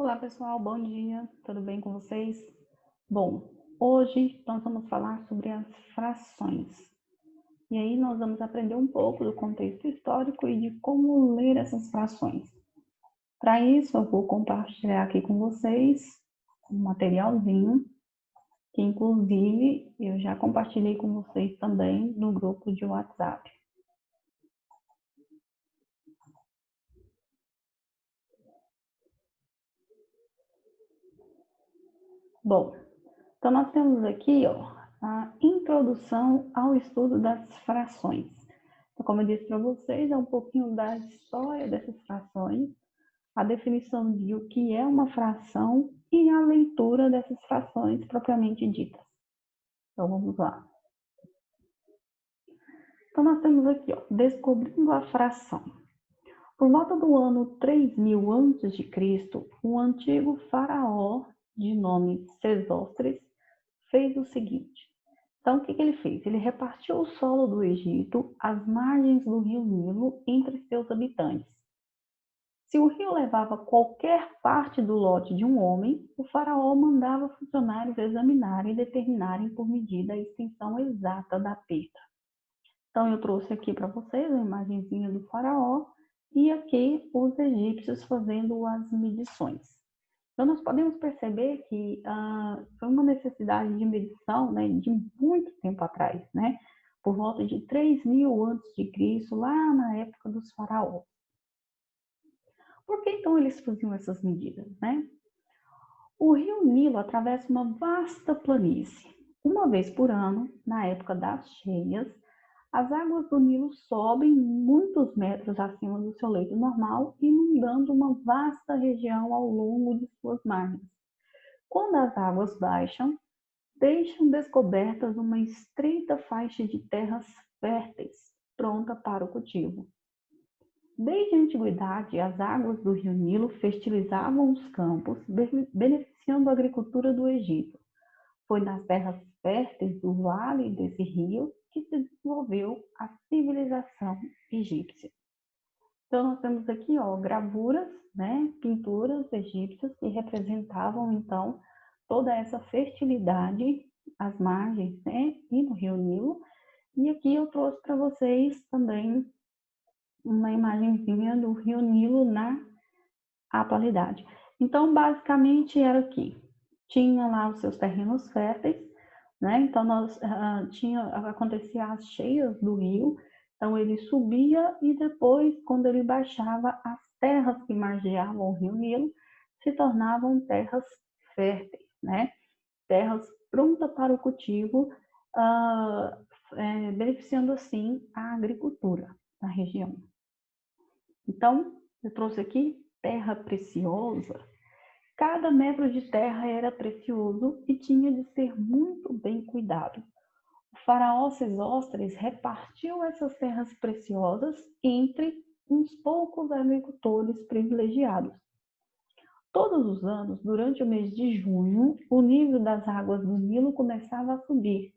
Olá pessoal, bom dia, tudo bem com vocês? Bom, hoje nós vamos falar sobre as frações. E aí nós vamos aprender um pouco do contexto histórico e de como ler essas frações. Para isso, eu vou compartilhar aqui com vocês um materialzinho, que inclusive eu já compartilhei com vocês também no grupo de WhatsApp. Bom, então nós temos aqui a introdução ao estudo das frações. Então, como eu disse para vocês, é um pouquinho da história dessas frações, a definição de o que é uma fração e a leitura dessas frações propriamente ditas. Então, vamos lá. Então, nós temos aqui, descobrindo a fração. Por volta do ano 3000 a.C., um antigo faraó de nome Sesostris fez o seguinte. Então, o que ele fez? Ele repartiu o solo do Egito às margens do rio Nilo entre seus habitantes. Se o rio levava qualquer parte do lote de um homem, o faraó mandava funcionários examinarem e determinarem por medida a extensão exata da perda. Então, eu trouxe aqui para vocês a imagenzinha do faraó e aqui os egípcios fazendo as medições. Então, nós podemos perceber que foi uma necessidade de medição, né, de muito tempo atrás, né, por volta de 3000 a.C., lá na época dos faraós. Por que então eles faziam essas medidas, né? O rio Nilo atravessa uma vasta planície. Uma vez por ano, na época das cheias, as águas do Nilo sobem muitos metros acima do seu leito normal, inundando uma vasta região ao longo de suas margens. Quando as águas baixam, deixam descobertas uma estreita faixa de terras férteis, pronta para o cultivo. Desde a antiguidade, as águas do rio Nilo fertilizavam os campos, beneficiando a agricultura do Egito. Foi nas terras férteis do vale desse rio que se desenvolveu a civilização egípcia. Então, nós temos aqui gravuras, né, pinturas egípcias que representavam, então, toda essa fertilidade às margens, né, e no rio Nilo. E aqui eu trouxe para vocês também uma imagenzinha do rio Nilo na atualidade. Então, basicamente era aqui. Tinha lá os seus terrenos férteis, né? Então, acontecia as cheias do rio, então ele subia e depois, quando ele baixava, as terras que margeavam o rio Nilo se tornavam terras férteis, né? Terras prontas para o cultivo, beneficiando assim a agricultura da região. Então, eu trouxe aqui terra preciosa. Cada metro de terra era precioso e tinha de ser muito bem cuidado. O faraó Sesostris repartiu essas terras preciosas entre uns poucos agricultores privilegiados. Todos os anos, durante o mês de junho, o nível das águas do Nilo começava a subir.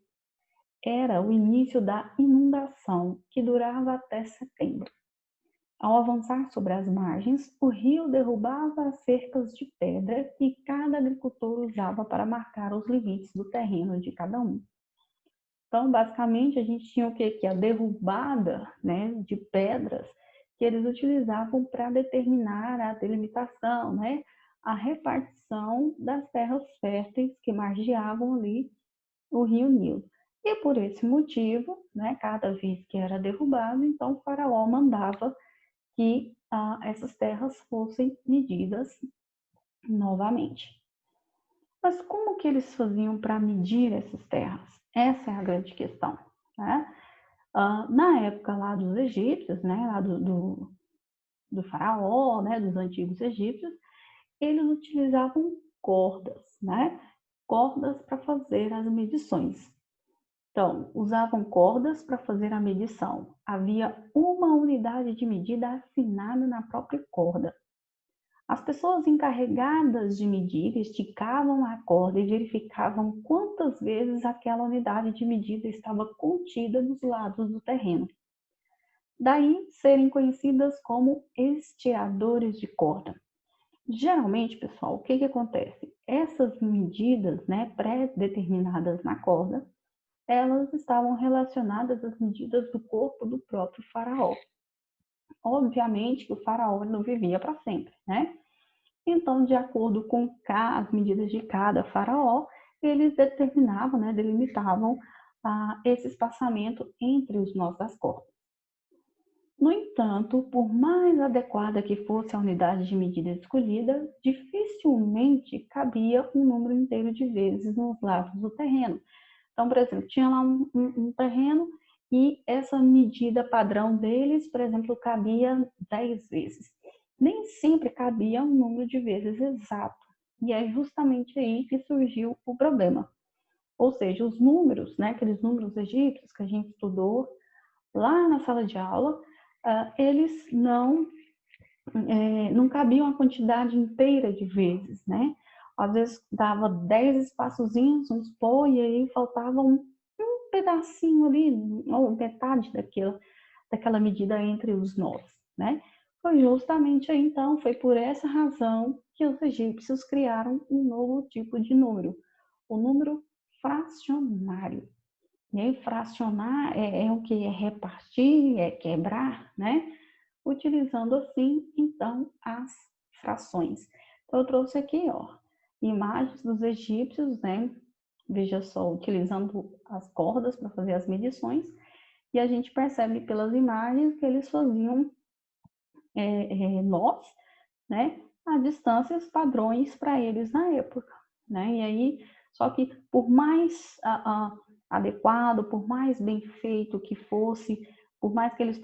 Era o início da inundação, que durava até setembro. Ao avançar sobre as margens, o rio derrubava as cercas de pedra que cada agricultor usava para marcar os limites do terreno de cada um. Então, basicamente, a gente tinha o que? Que a derrubada, né, de pedras que eles utilizavam para determinar a delimitação, né, a repartição das terras férteis que margeavam ali o rio Nilo. E por esse motivo, né, cada vez que era derrubado, então o faraó mandava que essas terras fossem medidas novamente. Mas como que eles faziam para medir essas terras? Essa é a grande questão, né? Na época lá dos egípcios, né, lá do faraó, né, dos antigos egípcios, eles utilizavam cordas, né? Cordas para fazer as medições. Então, usavam cordas para fazer a medição. Havia uma unidade de medida assinada na própria corda. As pessoas encarregadas de medir esticavam a corda e verificavam quantas vezes aquela unidade de medida estava contida nos lados do terreno. Daí serem conhecidas como estiradores de corda. Geralmente, pessoal, o que que acontece? Essas medidas, né, pré-determinadas na corda, elas estavam relacionadas às medidas do corpo do próprio faraó. Obviamente que o faraó não vivia para sempre, né? Então, de acordo com as medidas de cada faraó, eles determinavam, né, delimitavam esse espaçamento entre os nós das cordas. No entanto, por mais adequada que fosse a unidade de medida escolhida, dificilmente cabia um número inteiro de vezes nos lados do terreno. Então, por exemplo, tinha lá um terreno e essa medida padrão deles, por exemplo, cabia 10 vezes. Nem sempre cabia um número de vezes exato. E é justamente aí que surgiu o problema. Ou seja, os números, né, aqueles números egípcios que a gente estudou lá na sala de aula, eles não cabiam a quantidade inteira de vezes, né? Às vezes dava 10 espaçozinhos, vamos supor, e aí faltava um pedacinho ali, ou metade daquela medida entre os nós, né? Foi justamente aí, então, foi por essa razão que os egípcios criaram um novo tipo de número, o número fracionário. E aí, fracionar é o que? É repartir, é quebrar, né? Utilizando assim, então, as frações. Então, eu trouxe aqui, ó, imagens dos egípcios, né? Veja só, utilizando as cordas para fazer as medições, e a gente percebe pelas imagens que eles faziam nós, né? A distâncias padrões para eles na época, né? E aí, só que por mais adequado, por mais bem feito que fosse, por mais que eles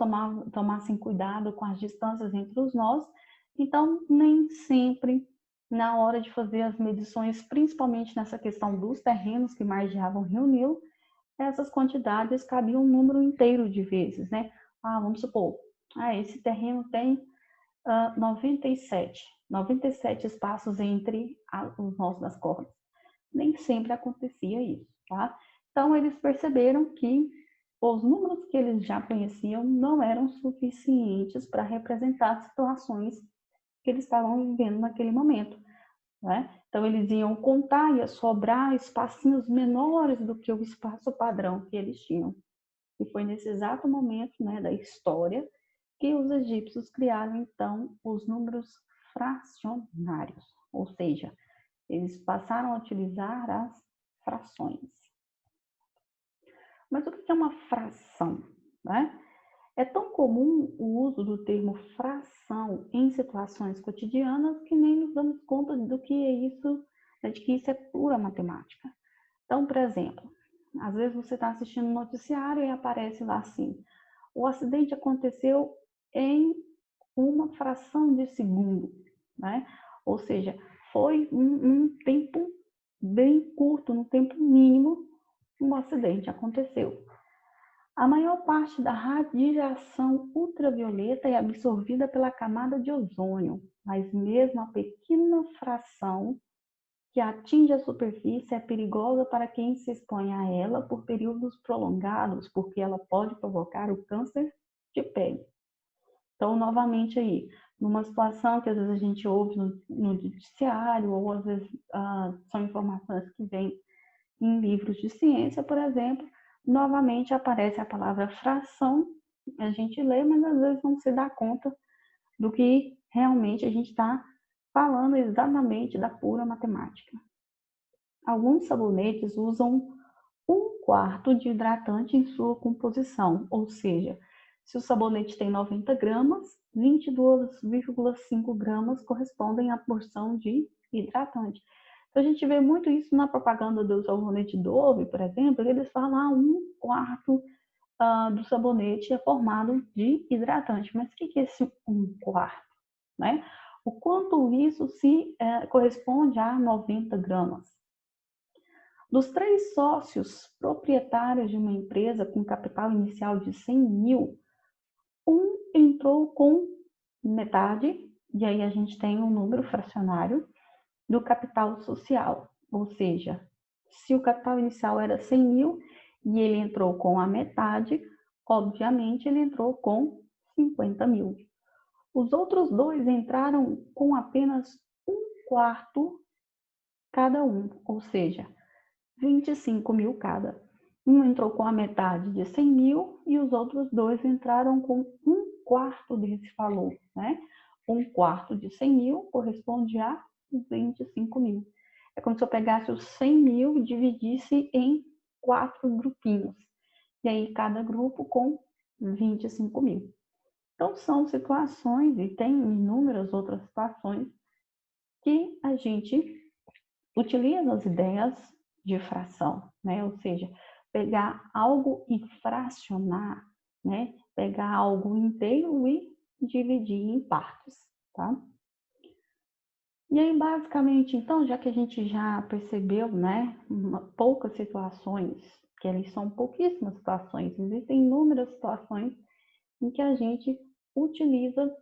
tomassem cuidado com as distâncias entre os nós, então nem sempre na hora de fazer as medições, principalmente nessa questão dos terrenos que margeavam o Rio Nilo, essas quantidades cabiam um número inteiro de vezes, né? Vamos supor, esse terreno tem 97 espaços entre os nós das cordas. Nem sempre acontecia isso, tá? Então, eles perceberam que os números que eles já conheciam não eram suficientes para representar situações que eles estavam vivendo naquele momento, né? Então, eles iam contar, ia sobrar espacinhos menores do que o espaço padrão que eles tinham. E foi nesse exato momento, né, da história que os egípcios criaram, então, os números fracionários, ou seja, eles passaram a utilizar as frações. Mas o que é uma fração, né? É tão comum o uso do termo fração em situações cotidianas que nem nos damos conta do que é isso, né, de que isso é pura matemática. Então, por exemplo, às vezes você está assistindo um noticiário e aparece lá assim: o acidente aconteceu em uma fração de segundo, né? Ou seja, foi um tempo bem curto, no tempo mínimo, um acidente aconteceu. A maior parte da radiação ultravioleta é absorvida pela camada de ozônio, mas mesmo a pequena fração que atinge a superfície é perigosa para quem se expõe a ela por períodos prolongados, porque ela pode provocar o câncer de pele. Então, novamente aí, numa situação que às vezes a gente ouve no noticiário, ou às vezes são informações que vêm em livros de ciência, por exemplo, novamente aparece a palavra fração, a gente lê, mas às vezes não se dá conta do que realmente a gente está falando exatamente da pura matemática. Alguns sabonetes usam 1/4 de hidratante em sua composição, ou seja, se o sabonete tem 90 gramas, 22,5 gramas correspondem à porção de hidratante. Então, a gente vê muito isso na propaganda do sabonete Dove, por exemplo, eles falam 1/4 do sabonete é formado de hidratante. Mas o que é esse 1/4? Né? O quanto isso se corresponde a 90 gramas? Dos 3 sócios proprietários de uma empresa com capital inicial de 100 mil, um entrou com metade, e aí a gente tem um número fracionário, do capital social. Ou seja, se o capital inicial era 100 mil e ele entrou com a metade, obviamente ele entrou com 50 mil. Os outros 2 entraram com apenas quarto cada um, ou seja, 25 mil cada. Um entrou com a metade de 100 mil e os outros dois entraram com um quarto desse valor, né? Um quarto de 100 mil corresponde a 25 mil. É como se eu pegasse os 100 mil e dividisse em 4 grupinhos. E aí cada grupo com 25 mil. Então são situações, e tem inúmeras outras situações, que a gente utiliza as ideias de fração, né? Ou seja, pegar algo e fracionar, né? Pegar algo inteiro e dividir em partes, tá? E aí, basicamente, então, já que a gente já percebeu, né, poucas situações, que eles são pouquíssimas situações, existem inúmeras situações em que a gente utiliza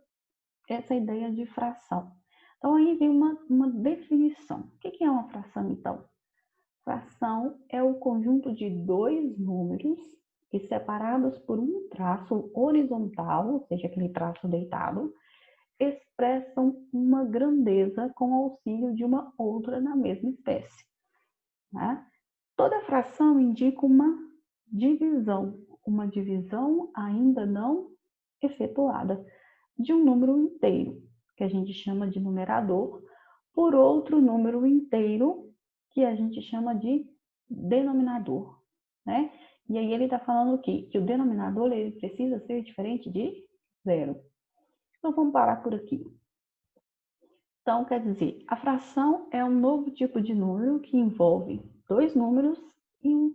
essa ideia de fração. Então, aí vem uma definição. O que é uma fração, então? Fração é o conjunto de dois números que, separados por um traço horizontal, ou seja, aquele traço deitado, expressam uma grandeza com auxílio de uma outra na mesma espécie. Né? Toda fração indica uma divisão ainda não efetuada de um número inteiro, que a gente chama de numerador, por outro número inteiro, que a gente chama de denominador, né? E aí ele está falando o quê? Que o denominador ele precisa ser diferente de zero. Então vamos parar por aqui. Então, quer dizer, a fração é um novo tipo de número que envolve dois números e um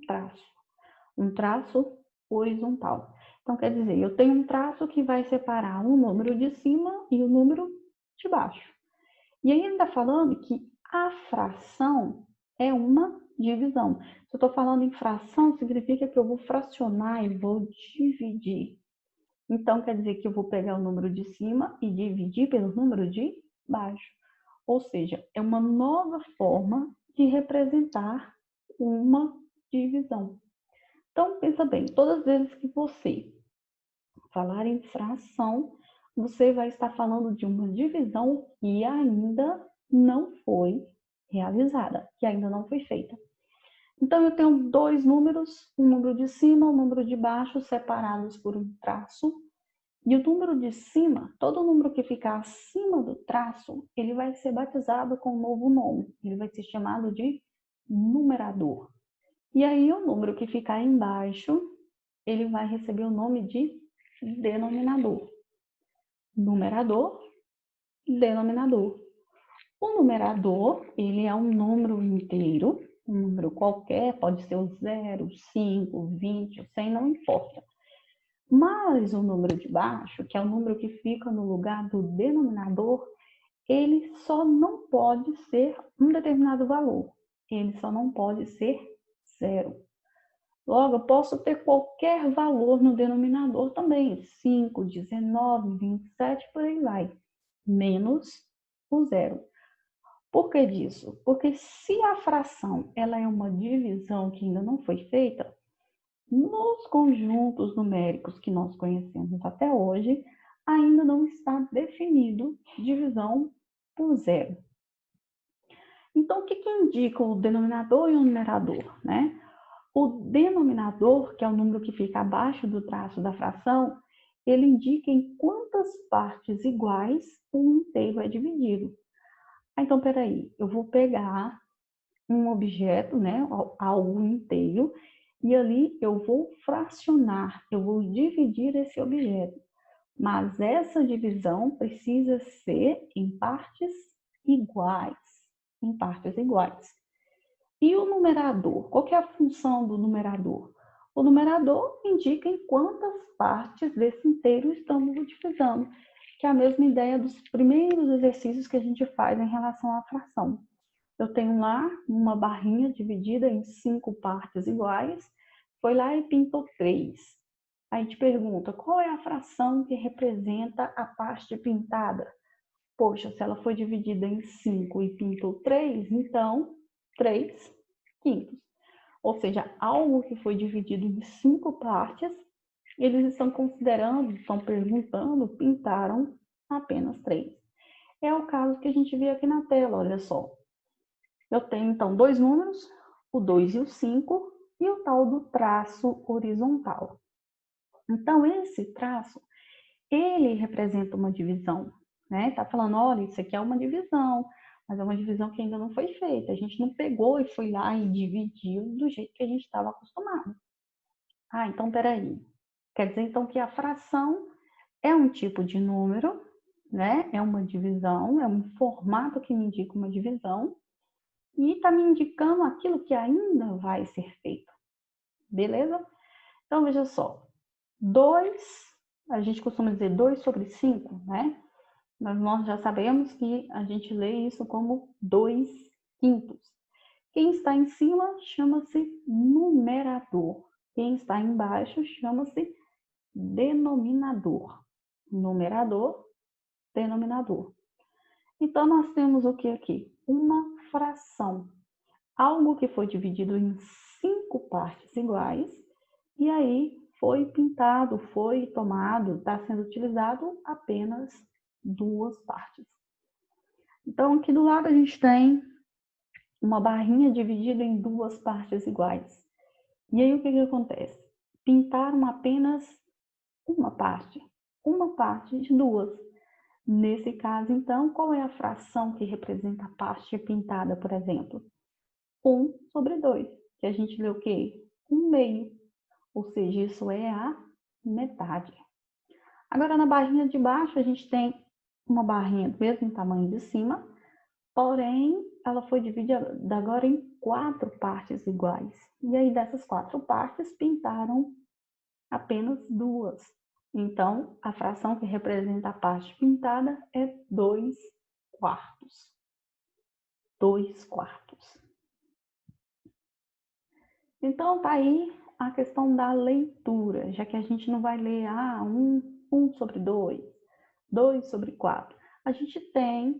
traço horizontal. Então, quer dizer, eu tenho um traço que vai separar um número de cima e o número de baixo. E aí ele está falando que a fração é uma divisão. Se eu estou falando em fração, significa que eu vou fracionar e vou dividir. Então, quer dizer que eu vou pegar o número de cima e dividir pelo número de baixo. Ou seja, é uma nova forma de representar uma divisão. Então, pensa bem, todas as vezes que você falar em fração, você vai estar falando de uma divisão que ainda não foi realizada, que ainda não foi feita. Então, eu tenho dois números, um número de cima, um número de baixo, separados por um traço. E o número de cima, todo número que ficar acima do traço, ele vai ser batizado com um novo nome. Ele vai ser chamado de numerador. E aí, o número que ficar embaixo, ele vai receber o nome de denominador. Numerador, denominador. O numerador, ele é um número inteiro, um número qualquer, pode ser o 0, 5, 20, o 100, não importa. Mas o número de baixo, que é o número que fica no lugar do denominador, ele só não pode ser um determinado valor. Ele só não pode ser 0. Logo, eu posso ter qualquer valor no denominador também, 5, 19, 27, por aí vai, menos o 0. Por que disso? Porque se a fração ela é uma divisão que ainda não foi feita, nos conjuntos numéricos que nós conhecemos até hoje, ainda não está definido divisão por 0. Então, o que indica o denominador e o numerador, né? O denominador, que é o número que fica abaixo do traço da fração, ele indica em quantas partes iguais um inteiro é dividido. Então, peraí, eu vou pegar um objeto, né, algo inteiro, e ali eu vou fracionar, eu vou dividir esse objeto. Mas essa divisão precisa ser em partes iguais, em partes iguais. E o numerador? Qual que é a função do numerador? O numerador indica em quantas partes desse inteiro estamos utilizando, que é a mesma ideia dos primeiros exercícios que a gente faz em relação à fração. Eu tenho lá uma barrinha dividida em 5 partes iguais, foi lá e pintou 3. Aí te pergunta, qual é a fração que representa a parte pintada? Poxa, se ela foi dividida em 5 e pintou 3, então 3 quintos. Ou seja, algo que foi dividido em 5 partes, eles estão considerando, estão perguntando, pintaram apenas 3. É o caso que a gente vê aqui na tela, olha só. Eu tenho, então, dois números, o 2 e o 5, e o tal do traço horizontal. Então, esse traço, ele representa uma divisão, né? Tá falando, olha, isso aqui é uma divisão, mas é uma divisão que ainda não foi feita. A gente não pegou e foi lá e dividiu do jeito que a gente estava acostumado. Ah, então, peraí. Quer dizer, então, que a fração é um tipo de número, né? É uma divisão, é um formato que me indica uma divisão, e está me indicando aquilo que ainda vai ser feito. Beleza? Então, veja só. 2, a gente costuma dizer 2 sobre 5, né? Mas nós já sabemos que a gente lê isso como 2 quintos. Quem está em cima chama-se numerador. Quem está embaixo chama-se denominador. Numerador, denominador. Então, nós temos o que aqui? Uma fração. Algo que foi dividido em 5 partes iguais, e aí foi pintado, foi tomado, está sendo utilizado apenas 2 partes. Então, aqui do lado a gente tem uma barrinha dividida em 2 partes iguais. E aí o que acontece? Pintaram apenas uma parte de 2. Nesse caso, então, qual é a fração que representa a parte pintada, por exemplo? 1 sobre 2, que a gente lê o quê? 1/2, ou seja, isso é a metade. Agora, na barrinha de baixo, a gente tem uma barrinha do mesmo tamanho de cima, porém, ela foi dividida agora em 4 partes iguais. E aí, dessas 4 partes, pintaram apenas 2. Então, a fração que representa a parte pintada é 2 quartos. 2 quartos. Então, tá aí a questão da leitura, já que a gente não vai ler 1 sobre 2, 2 sobre 4. A gente tem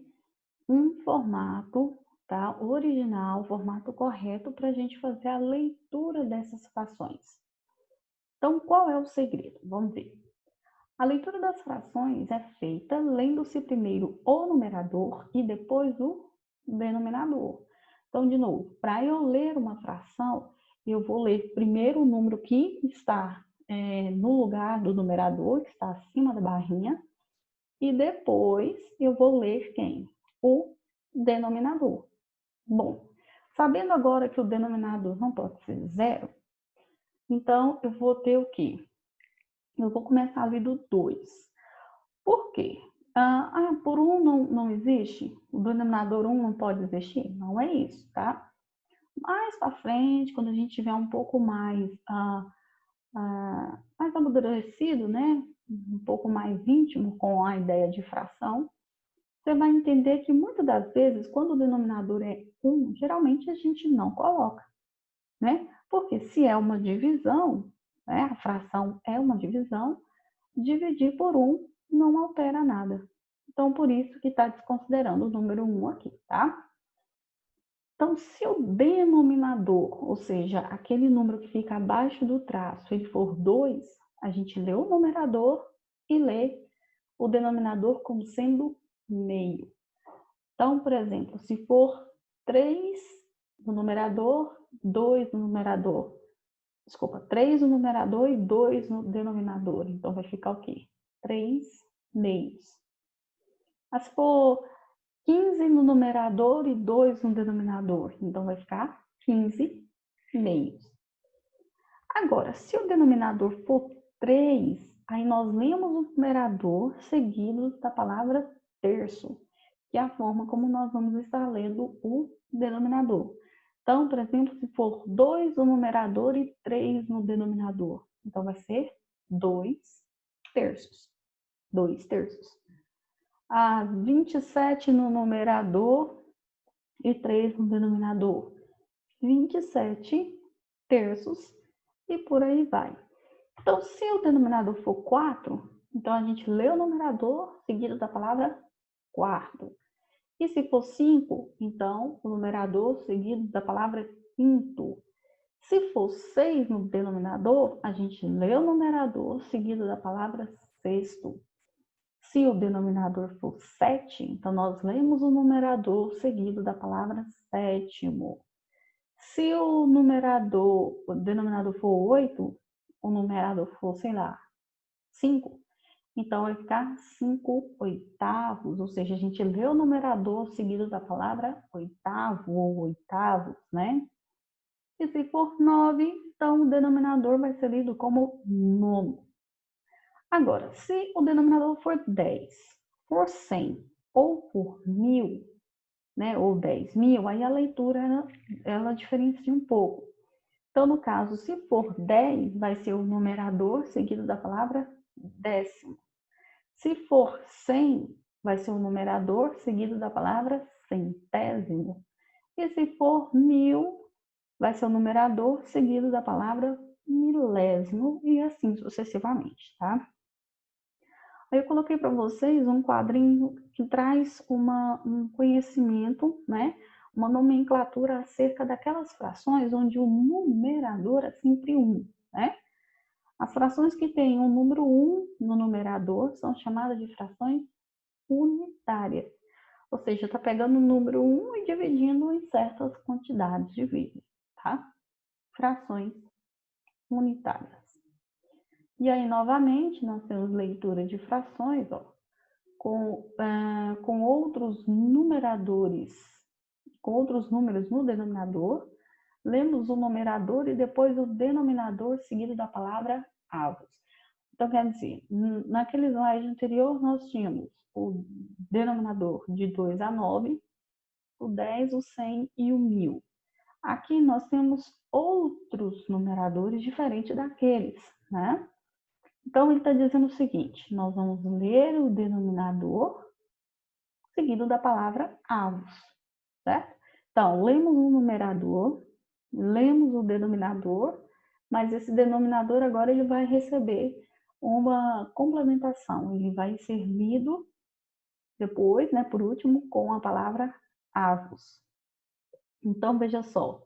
um formato, tá? Original, formato correto para a gente fazer a leitura dessas frações. Então, qual é o segredo? Vamos ver. A leitura das frações é feita lendo-se primeiro o numerador e depois o denominador. Então, de novo, para eu ler uma fração, eu vou ler primeiro o número que está no lugar do numerador, que está acima da barrinha, e depois eu vou ler quem? O denominador. Bom, sabendo agora que o denominador não pode ser zero, então eu vou ter o quê? Eu vou começar ali do 2. Por quê? Por 1 não existe? O denominador 1 não pode existir? Não é isso, tá? Mais para frente, quando a gente tiver um pouco mais amadurecido, né? Um pouco mais íntimo com a ideia de fração, você vai entender que muitas das vezes, quando o denominador é 1, geralmente a gente não coloca, né? Porque se é uma divisão, né? A fração é uma divisão, dividir por 1 não altera nada. Então, por isso que está desconsiderando o número 1 aqui, tá? Então, se o denominador, ou seja, aquele número que fica abaixo do traço, ele for 2, a gente lê o numerador e lê o denominador como sendo meio. Então, por exemplo, se for 3 no numerador, 2 no numerador. Desculpa, 3 no numerador e 2 no denominador. Então, vai ficar o quê? 3 meios. Mas se for 15 no numerador e 2 no denominador, então vai ficar 15 meios. Agora, se o denominador for 3, aí nós lemos o numerador seguido da palavra terço, que é a forma como nós vamos estar lendo o denominador. Então, por exemplo, se for 2 no numerador e 3 no denominador, então vai ser 2 terços. 2 terços. 27 no numerador e 3 no denominador. 27 terços e por aí vai. Então, se o denominador for 4, então a gente lê o numerador seguido da palavra quarto. E se for 5, então o numerador seguido da palavra quinto. Se for 6 no denominador, a gente lê o numerador seguido da palavra sexto. Se o denominador for 7, então nós lemos o numerador seguido da palavra sétimo. Se o denominador for 8, o numerador for, sei lá, 5, então vai ficar 5 oitavos, ou seja, a gente lê o numerador seguido da palavra oitavo ou oitavos, né? E se for 9, então o denominador vai ser lido como nono. Agora, se o denominador for 10, for 100 ou for 1000, né, ou 10.000, aí a leitura ela diferencia um pouco. Então, no caso, se for 10, vai ser o numerador seguido da palavra décimo. Se for 100, vai ser o numerador seguido da palavra centésimo. E se for 1000, vai ser o numerador seguido da palavra milésimo e assim sucessivamente, tá? Aí eu coloquei para vocês um quadrinho que traz um conhecimento, né? Uma nomenclatura acerca daquelas frações onde o numerador é sempre 1, né? As frações que têm o número 1 no numerador são chamadas de frações unitárias. Ou seja, está pegando o número 1 e dividindo em certas quantidades de vezes, tá? Frações unitárias. E aí, novamente, nós temos leitura de frações, ó, com outros numeradores, com outros números no denominador. Lemos o numerador e depois o denominador seguido da palavra avos. Então, quer dizer, naquele slide anterior, nós tínhamos o denominador de 2 a 9, o 10, o 100 e o 1000. Aqui nós temos outros numeradores diferentes daqueles, né? Então, ele está dizendo o seguinte, nós vamos ler o denominador seguido da palavra avos, certo? Então, lemos o numerador, lemos o denominador, mas esse denominador agora ele vai receber uma complementação, ele vai ser lido depois, né, por último, com a palavra avos. Então, veja só.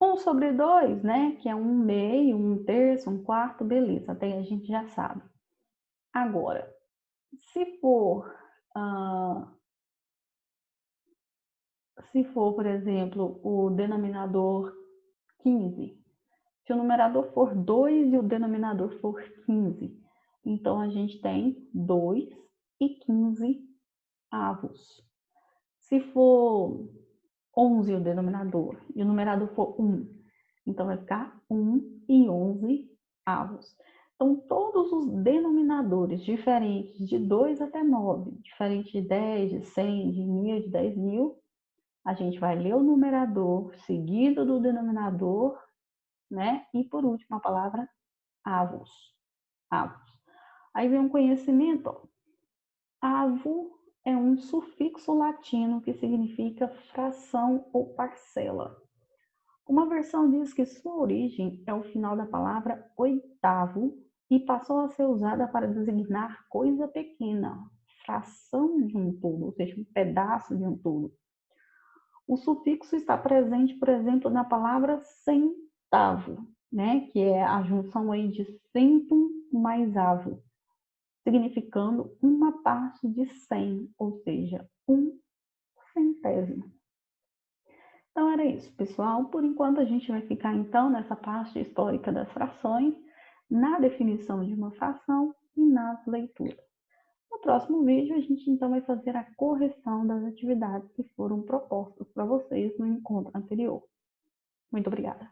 1 sobre 2, né, que é 1 meio, 1 terço, 1 quarto, beleza, até a gente já sabe. Agora, se for, por exemplo, o denominador 15, se o numerador for 2 e o denominador for 15, então a gente tem 2 e 15 avos. Se for 11 o denominador e o numerador for 1, então vai ficar 1 e 11 avos. Então, todos os denominadores diferentes de 2 até 9, diferente de 10, de 100, de 1000, de 10.000, a gente vai ler o numerador seguido do denominador, né? E por último a palavra avos. Avos. Aí vem um conhecimento, ó. Avo é um sufixo latino que significa fração ou parcela. Uma versão diz que sua origem é o final da palavra oitavo e passou a ser usada para designar coisa pequena, fração de um todo, ou seja, um pedaço de um todo. O sufixo está presente, por exemplo, na palavra centavo, né, que é a junção aí de centum mais avo, significando uma parte de 100, ou seja, um centésimo. Então era isso, pessoal. Por enquanto a gente vai ficar então nessa parte histórica das frações, na definição de uma fração e nas leituras. No próximo vídeo a gente então vai fazer a correção das atividades que foram propostas para vocês no encontro anterior. Muito obrigada.